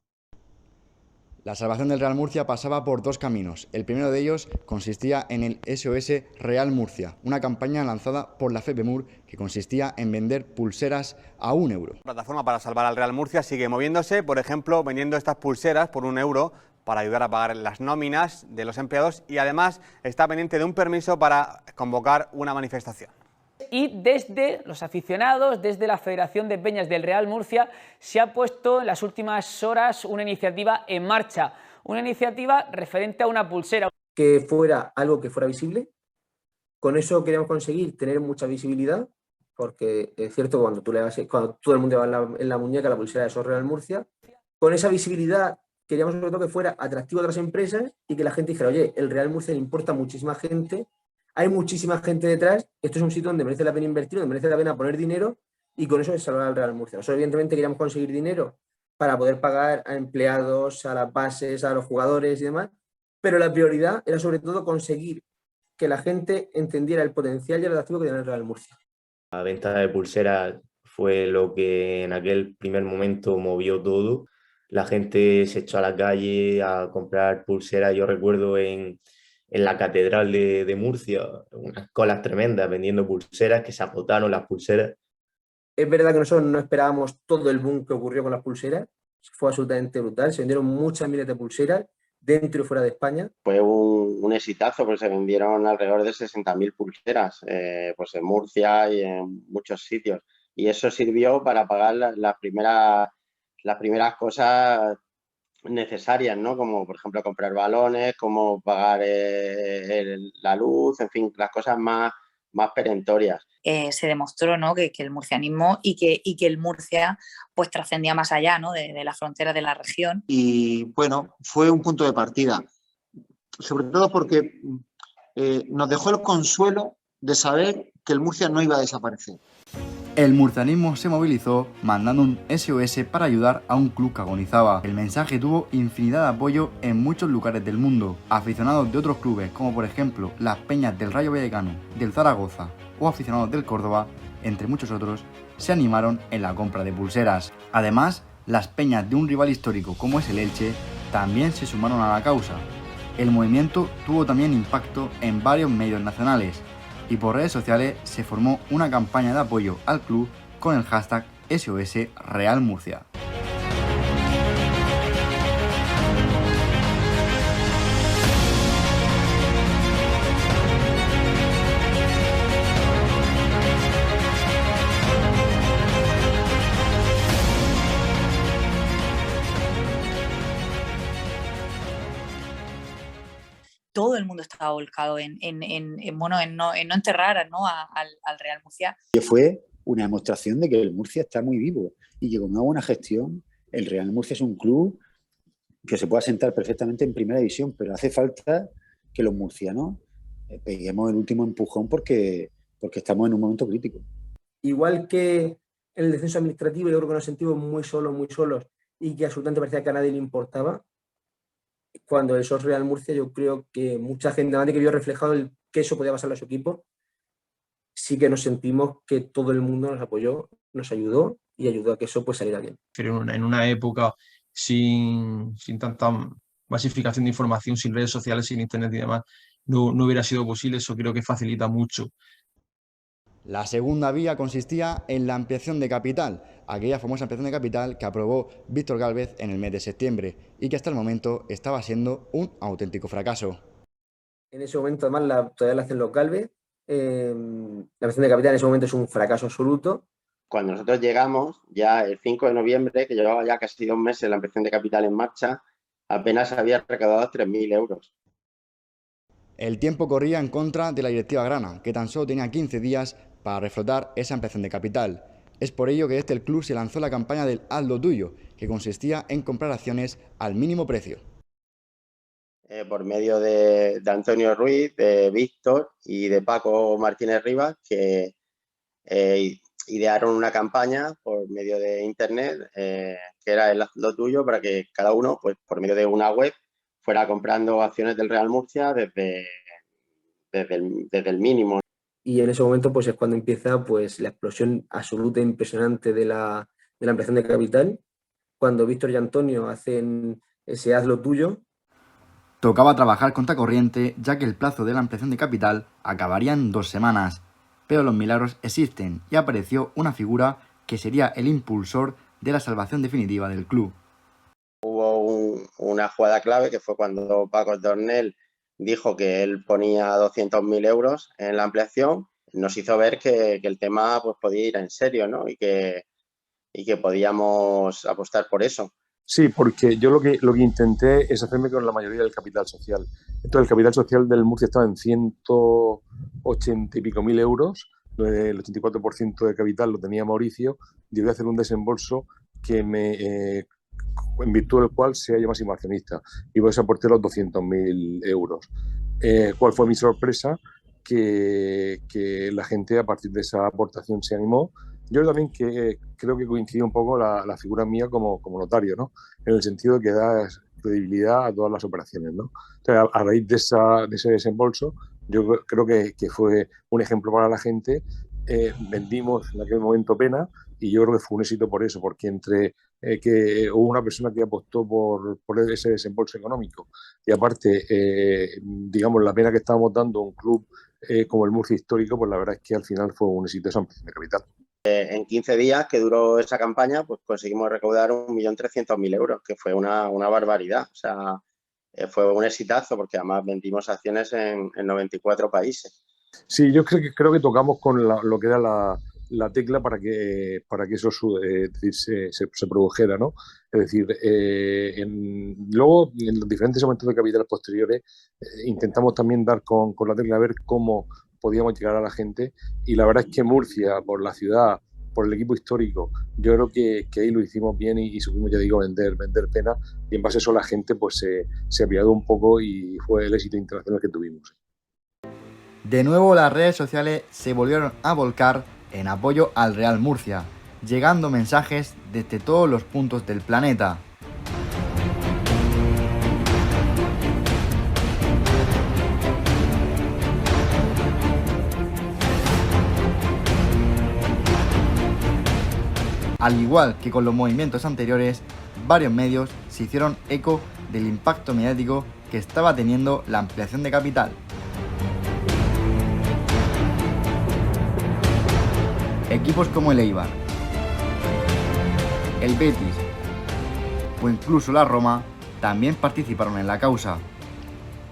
La salvación del Real Murcia pasaba por dos caminos. El primero de ellos consistía en el SOS Real Murcia, una campaña lanzada por la FEPEMUR que consistía en vender pulseras a €1. La plataforma para salvar al Real Murcia sigue moviéndose, por ejemplo, vendiendo estas pulseras por €1 para ayudar a pagar las nóminas de los empleados y además está pendiente de un permiso para convocar una manifestación. Y desde los aficionados, desde la Federación de Peñas del Real Murcia, se ha puesto en las últimas horas una iniciativa en marcha, una iniciativa referente a una pulsera. Que fuera algo que fuera visible, con eso queríamos conseguir tener mucha visibilidad, porque es cierto que cuando todo el mundo lleva en la muñeca la pulsera de SOS Real Murcia, con esa visibilidad queríamos sobre todo que fuera atractivo a otras empresas y que la gente dijera, oye, el Real Murcia le importa a muchísima gente, hay muchísima gente detrás, esto es un sitio donde merece la pena invertir, donde merece la pena poner dinero y con eso es salvar al Real Murcia. Nosotros evidentemente queríamos conseguir dinero para poder pagar a empleados, a las bases, a los jugadores y demás, pero la prioridad era sobre todo conseguir que la gente entendiera el potencial y el atractivo que tiene el Real Murcia. La venta de pulseras fue lo que en aquel primer momento movió todo. La gente se echó a la calle a comprar pulseras. Yo recuerdo en la Catedral de Murcia, unas colas tremendas vendiendo pulseras, que se agotaron las pulseras. Es verdad que nosotros no esperábamos todo el boom que ocurrió con las pulseras, fue absolutamente brutal, se vendieron muchas miles de pulseras dentro y fuera de España. Fue un exitazo, pues se vendieron alrededor de 60.000 pulseras, pues en Murcia y en muchos sitios. Y eso sirvió para pagar las primeras cosas necesarias, ¿no? Como por ejemplo comprar balones, como pagar la luz, en fin, las cosas más perentorias. Se demostró, ¿no?, que el murcianismo y que el Murcia pues trascendía más allá, ¿no?, de la frontera de la región. Y bueno, fue un punto de partida, sobre todo porque nos dejó el consuelo de saber que el Murcia no iba a desaparecer. El murcianismo se movilizó mandando un SOS para ayudar a un club que agonizaba. El mensaje tuvo infinidad de apoyo en muchos lugares del mundo. Aficionados de otros clubes, como por ejemplo las Peñas del Rayo Vallecano, del Zaragoza o aficionados del Córdoba, entre muchos otros, se animaron en la compra de pulseras. Además, las peñas de un rival histórico como es el Elche también se sumaron a la causa. El movimiento tuvo también impacto en varios medios nacionales y por redes sociales se formó una campaña de apoyo al club con el hashtag SOS Real Murcia. Todo el mundo estaba volcado en no enterrar, ¿no?, al Real Murcia. Que fue una demostración de que el Murcia está muy vivo y que con una buena gestión el Real Murcia es un club que se puede asentar perfectamente en primera división, pero hace falta que los murcianos peguemos el último empujón porque estamos en un momento crítico. Igual que en el descenso administrativo, yo creo que nos sentimos muy solos y que absolutamente parecía que a nadie le importaba. Cuando el SOS Real Murcia, yo creo que mucha gente que vio reflejado que eso podía pasarle a su equipo, sí que nos sentimos que todo el mundo nos apoyó, nos ayudó y ayudó a que eso pues saliera bien. Pero en una época sin tanta masificación de información, sin redes sociales, sin internet y demás, no hubiera sido posible. Eso creo que facilita mucho. La segunda vía consistía en la ampliación de capital, aquella famosa ampliación de capital que aprobó Víctor Gálvez en el mes de septiembre y que hasta el momento estaba siendo un auténtico fracaso. En ese momento, además, todavía la hacen los Gálvez. La ampliación de capital en ese momento es un fracaso absoluto. Cuando nosotros llegamos, ya el 5 de noviembre, que llevaba ya casi 2 meses la ampliación de capital en marcha, apenas había recaudado 3.000 euros. El tiempo corría en contra de la directiva grana, que tan solo tenía 15 días para reflotar esa ampliación de capital. Es por ello que desde el club se lanzó la campaña del Haz lo tuyo, que consistía en comprar acciones al mínimo precio. por medio de Antonio Ruiz, de Víctor y de Paco Martínez Rivas, que idearon una campaña por medio de internet, que era lo tuyo, para que cada uno, pues por medio de una web, fuera comprando acciones del Real Murcia desde el mínimo. Y en ese momento pues es cuando empieza pues la explosión absoluta e impresionante de la ampliación de capital, cuando Víctor y Antonio hacen ese haz lo tuyo. Tocaba trabajar contra corriente, ya que el plazo de la ampliación de capital acabaría en 2 semanas. Pero los milagros existen y apareció una figura que sería el impulsor de la salvación definitiva del club. Hubo una jugada clave que fue cuando Paco Tornel dijo que él ponía 200.000 euros en la ampliación. Nos hizo ver que el tema pues, podía ir en serio, ¿no? Y que podíamos apostar por eso. Sí, porque yo lo que intenté es hacerme con la mayoría del capital social. Entonces, el capital social del Murcia estaba en 180 y pico mil euros. El 84% de capital lo tenía Mauricio. Yo voy a hacer un desembolso que en virtud del cual sea yo máximo accionista. Y por eso aporté los 200.000 euros. ¿Cuál fue mi sorpresa? Que la gente a partir de esa aportación se animó. Yo también creo que coincide un poco la figura mía como notario, ¿no? En el sentido de que da credibilidad a todas las operaciones, ¿no? Entonces, a raíz de ese desembolso, yo creo que fue un ejemplo para la gente. Vendimos en aquel momento Pena y yo creo que fue un éxito por eso, porque entre que hubo una persona que apostó por ese desembolso económico y aparte, digamos, la pena que estábamos dando a un club como el Murcia histórico, pues la verdad es que al final fue un éxito esa ampliación de capital. En 15 días que duró esa campaña, pues conseguimos recaudar 1.300.000 euros, que fue una barbaridad. O sea, fue un exitazo porque además vendimos acciones en 94 países. Sí, yo creo que tocamos con lo que era la tecla para que eso se produjera, ¿no? Es decir, luego en los diferentes aumentos de capital posteriores intentamos también dar con la tecla a ver cómo podíamos llegar a la gente, y la verdad es que Murcia, por la ciudad, por el equipo histórico, yo creo que ahí lo hicimos bien y supimos, ya digo, vender Pena, y en base a eso la gente pues se apiadó un poco y fue el éxito internacional que tuvimos. De nuevo las redes sociales se volvieron a volcar en apoyo al Real Murcia, llegando mensajes desde todos los puntos del planeta. Al igual que con los movimientos anteriores, varios medios se hicieron eco del impacto mediático que estaba teniendo la ampliación de capital. Equipos como el Eibar, el Betis o incluso la Roma también participaron en la causa.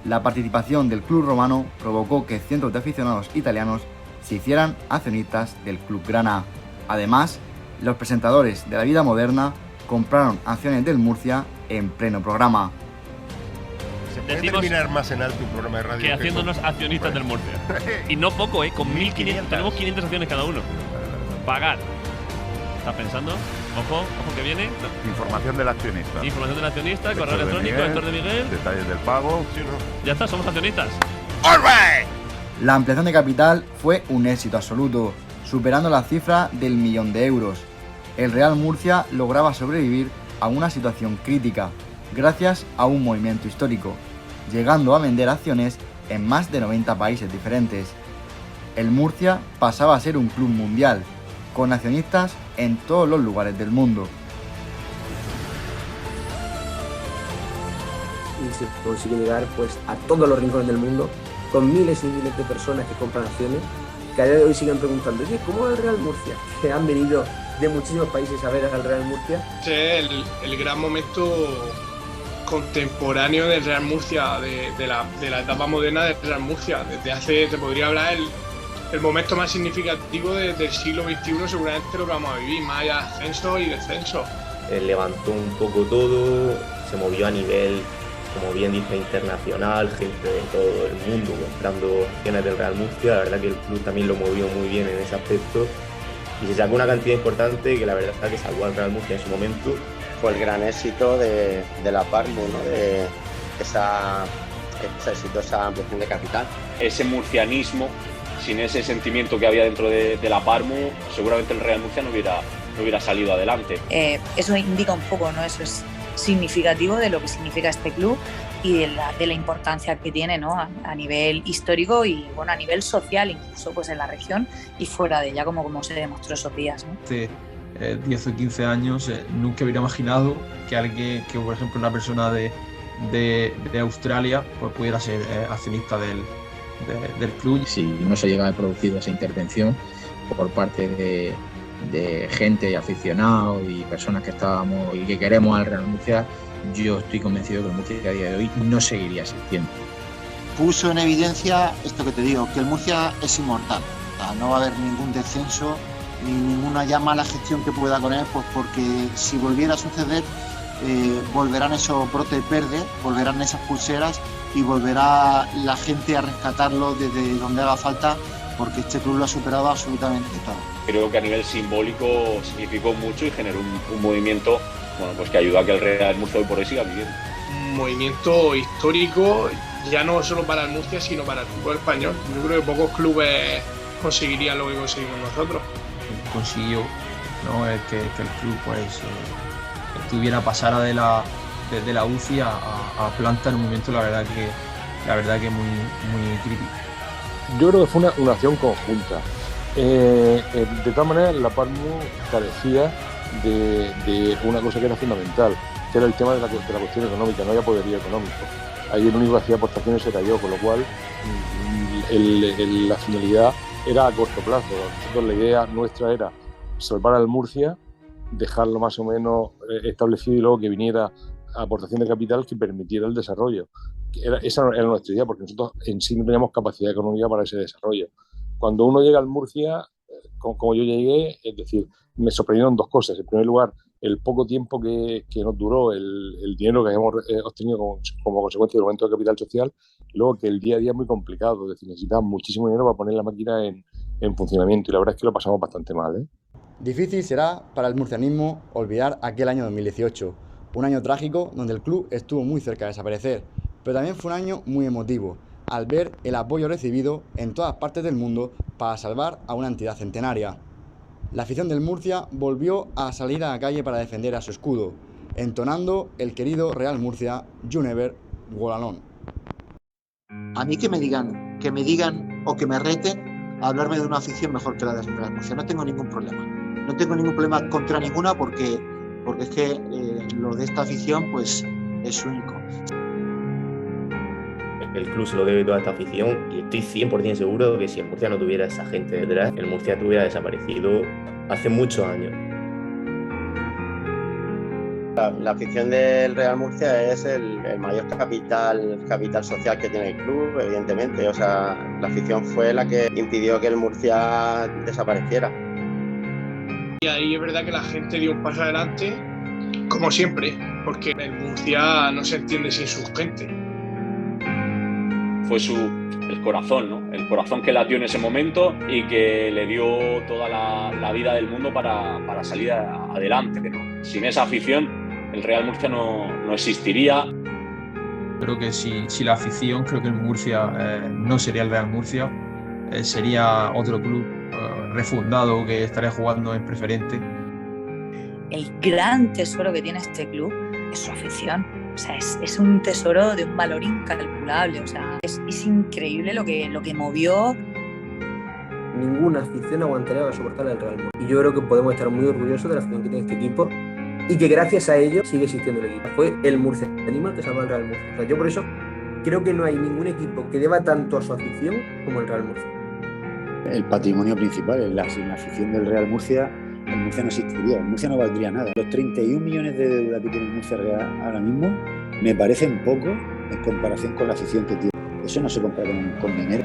La participación del club romano provocó que cientos de aficionados italianos se hicieran accionistas del club grana. Además, los presentadores de la vida moderna compraron acciones del Murcia en pleno programa. Se puede terminar más en alto un programa de radio que haciéndonos accionistas del Murcia. Y no poco, con 1.500, tenemos 500 acciones cada uno. Pagar. ¿Estás pensando? Ojo que viene. Información del accionista. Información del accionista, correo electrónico, Héctor de Miguel. Detalles del pago. Sí, ¿no? Ya está, somos accionistas. All right. La ampliación de capital fue un éxito absoluto, superando la cifra del 1.000.000 de euros. El Real Murcia lograba sobrevivir a una situación crítica, gracias a un movimiento histórico, llegando a vender acciones en más de 90 países diferentes. El Murcia pasaba a ser un club mundial, con accionistas en todos los lugares del mundo. Y se consigue llegar pues a todos los rincones del mundo, con miles y miles de personas que compran acciones, que a día de hoy siguen preguntando, oye, ¿cómo va el Real Murcia? Que han venido de muchísimos países a ver al Real Murcia. Es el gran momento contemporáneo del Real Murcia, de la etapa moderna del Real Murcia. Desde hace, te podría hablar, el momento más significativo del siglo XXI, seguramente lo que vamos a vivir, más allá de ascenso y descenso. Levantó un poco todo, se movió a nivel, como bien dice, internacional, gente de todo el mundo comprando acciones del Real Murcia. La verdad que el club también lo movió muy bien en ese aspecto y se sacó una cantidad importante que la verdad es que salvó al Real Murcia en su momento. Fue el gran éxito de la Parmu, ¿no? De esa esa exitosa ampliación de capital. Ese murcianismo, sin ese sentimiento que había dentro de la Parmu, seguramente el Real Murcia no hubiera salido adelante. Eso indica un poco, ¿no? Eso es significativo de lo que significa este club y de la importancia que tiene, ¿no? A nivel histórico y bueno, a nivel social, incluso pues en la región y fuera de ella, como se demostró esos días, ¿no? Hace 10 o 15 años nunca hubiera imaginado que por ejemplo una persona de Australia pues pudiera ser accionista del club. Si no se llega a haber producido esa intervención por parte de gente y aficionados y personas que estábamos y que queremos al Real Murcia, yo estoy convencido que el Murcia a día de hoy no seguiría existiendo. Puso en evidencia esto que te digo, que el Murcia es inmortal. O sea, no va a haber ningún descenso ni ninguna ya mala gestión que pueda con él, pues porque si volviera a suceder, volverán esos brotes verdes, volverán esas pulseras y volverá la gente a rescatarlo desde donde haga falta, porque este club lo ha superado absolutamente todo. Creo que a nivel simbólico significó mucho y generó un movimiento, bueno, pues que ayudó a que el Real Murcia hoy por hoy siga viviendo. Un movimiento histórico, ya no solo para el Murcia, sino para el fútbol español. Yo creo que pocos clubes conseguirían lo que conseguimos nosotros. Consiguió, ¿no? que el club pues pasara de la UCI a planta en un momento la verdad que muy crítico. Yo creo que fue una acción conjunta. De todas maneras, la Parmu carecía de una cosa que era fundamental, que era el tema de la cuestión económica. No había poderío económico. Ahí el único que hacía aportaciones era yo, con lo cual la finalidad era a corto plazo. Nosotros, la idea nuestra era salvar al Murcia, dejarlo más o menos establecido y luego que viniera aportación de capital que permitiera el desarrollo. Esa era nuestra idea, porque nosotros en sí no teníamos capacidad económica para ese desarrollo. Cuando uno llega al Murcia, como yo llegué, es decir, me sorprendieron dos cosas. En primer lugar, el poco tiempo que nos duró el dinero que habíamos obtenido como consecuencia del aumento de capital social, y luego que el día a día es muy complicado, es decir, necesitaba muchísimo dinero para poner la máquina en funcionamiento, y la verdad es que lo pasamos bastante mal, ¿eh? Difícil será para el murcianismo olvidar aquel año 2018, un año trágico donde el club estuvo muy cerca de desaparecer, pero también fue un año muy emotivo, al ver el apoyo recibido en todas partes del mundo para salvar a una entidad centenaria. La afición del Murcia volvió a salir a la calle para defender a su escudo, entonando el querido Real Murcia, Junever, Golalón. A mí que me digan o que me reten a hablarme de una afición mejor que la del Real Murcia, no tengo ningún problema. No tengo ningún problema contra ninguna porque es que lo de esta afición pues es único. El club se lo debe toda esta afición y estoy 100% seguro de que si el Murcia no tuviera esa gente detrás, el Murcia hubiera desaparecido hace muchos años. La afición del Real Murcia es el mayor capital social que tiene el club, evidentemente. O sea, la afición fue la que impidió que el Murcia desapareciera. Y ahí es verdad que la gente dio un paso adelante, como siempre, porque el Murcia no se entiende sin su gente. Fue el corazón, ¿no? El corazón que latió en ese momento y que le dio toda la vida del mundo para salir adelante, ¿no? Sin esa afición, el Real Murcia no existiría. Creo que si la afición, creo que el Murcia no sería el Real Murcia, sería otro club refundado que estaría jugando en preferente. El gran tesoro que tiene este club es su afición. O sea, es un tesoro de un valor incalculable. O sea, es increíble lo que movió. Ninguna afición aguantaría soportar el Real Murcia. Y yo creo que podemos estar muy orgullosos de la afición que tiene este equipo y que gracias a ello sigue existiendo el equipo. Fue el murcianismo el que salvó al Real Murcia. O sea, yo por eso creo que no hay ningún equipo que deba tanto a su afición como el Real Murcia. El patrimonio principal, la afición del Real Murcia, el Murcia no existiría, el Murcia no valdría nada. Los 31 millones de deuda que tiene el Murcia Real ahora mismo me parecen poco en comparación con la afición que tiene. Eso no se compra con dinero.